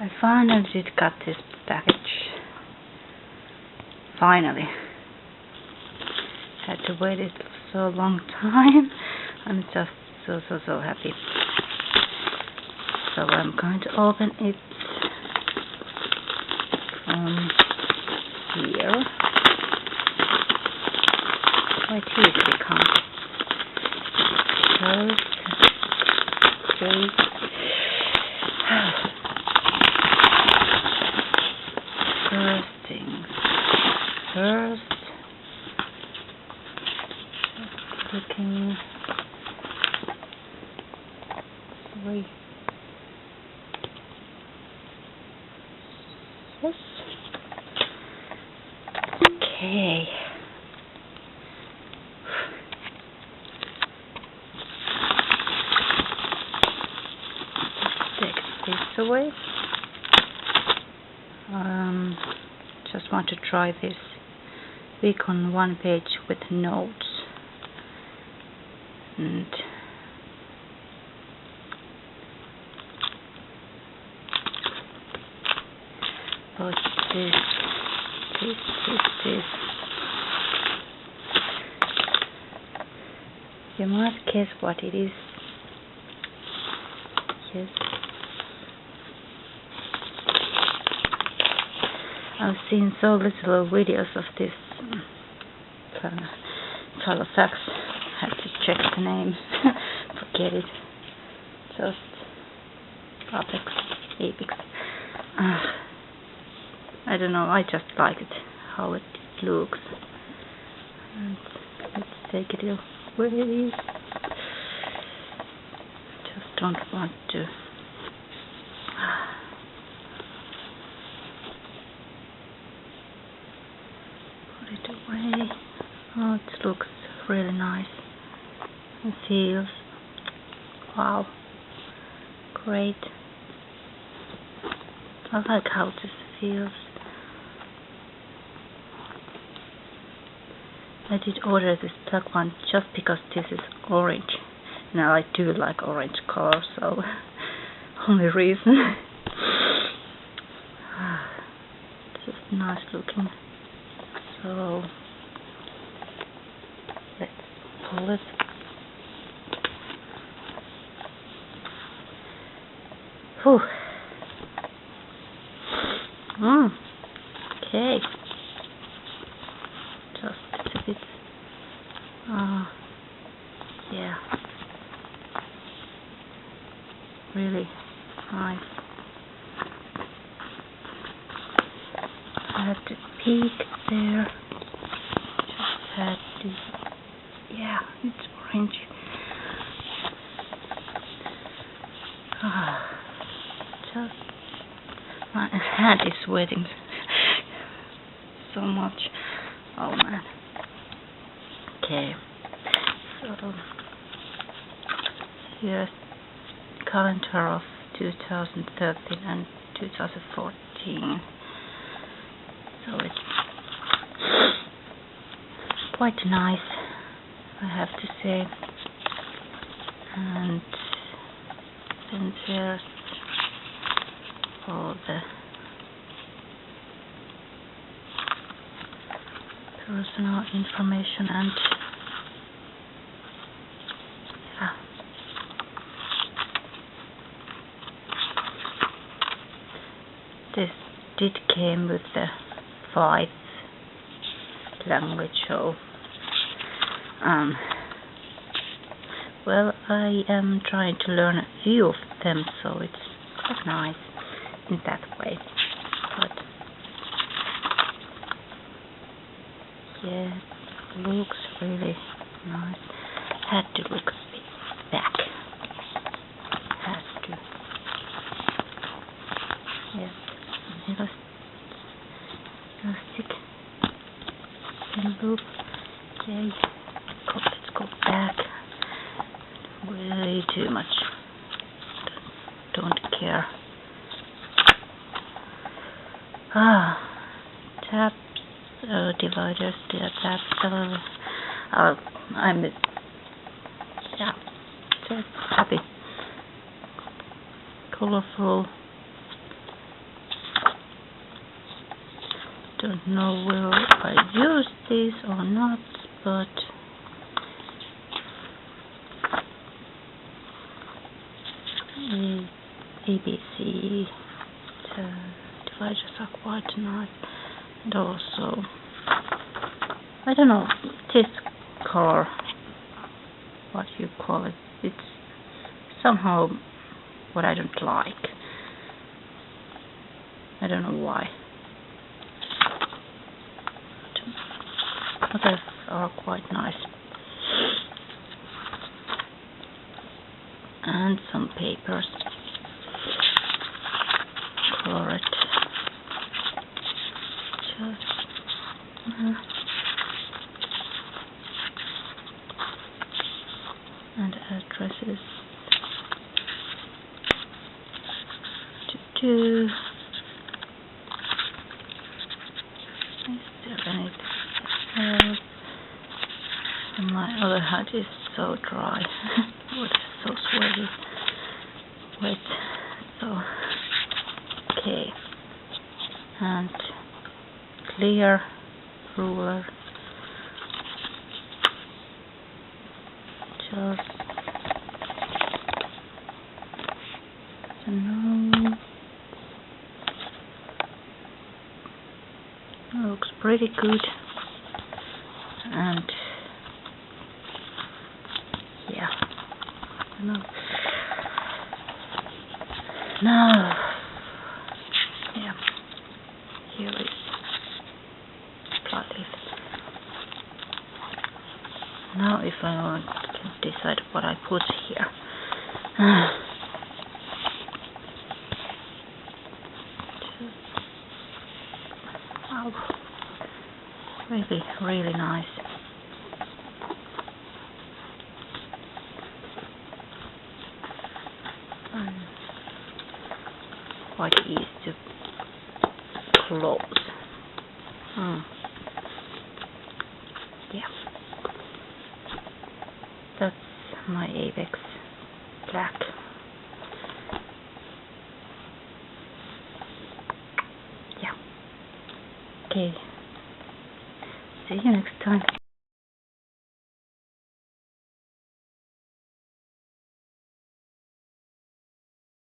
I finally did got this package. Finally. Had to wait it so long time. I'm just so happy. So I'm going to open it from here. Quite easily comes. First things first. Looking. Sorry. Yes. Okay. Take this away. Just want to try this week on one page with notes. And what's this? This. You must guess what it is. Yes. I've seen so little videos of this Talofax. Had to check the name. Forget it. Just Apex. I don't know. I just like it. How it looks. And let's take it away. Just don't want to. Put it away. Oh, it looks really nice. It feels. Wow. Great. I like how this feels. I did order this black one just because this is orange. Now I do like orange color, so only reason. Just nice looking. So let's pull it. Whew. Okay. Just a bit. Yeah. Really nice. I had to peek there. Just had to. Yeah, it's orange. Just my hand is sweating so much. Oh man. Okay. So here's calendar of 2013 and 2014. So it's quite nice, I have to say. And then there's all the personal information and yeah. This did came with the 5 language, so well, I am trying to learn a few of them, so it's quite nice in that way. But yeah, it looks really nice. Had to look a bit back. Has to. Yes, elastic. Can look. Okay, let's go back. Way too much. Don't care. Tabs, dividers, tabs. I'm yeah, just happy. Colorful. don't know will I use this or not, but ABC dividers are quite nice, and also I don't know this color, what you call it, it's somehow what I don't like. I don't know why. Others are quite nice. And some papers. Color it. Just and addresses to do. Is there anything else? And my other hat is so dry. It's so sweaty. Wet. So okay. And clear ruler. Just to know. Looks pretty good. And yeah. Now yeah. Here is plot. Now if I want to decide what I put here. Oh, really nice. Quite easy to close. Yeah. That's my Avex black. Yeah. Okay. See you next time.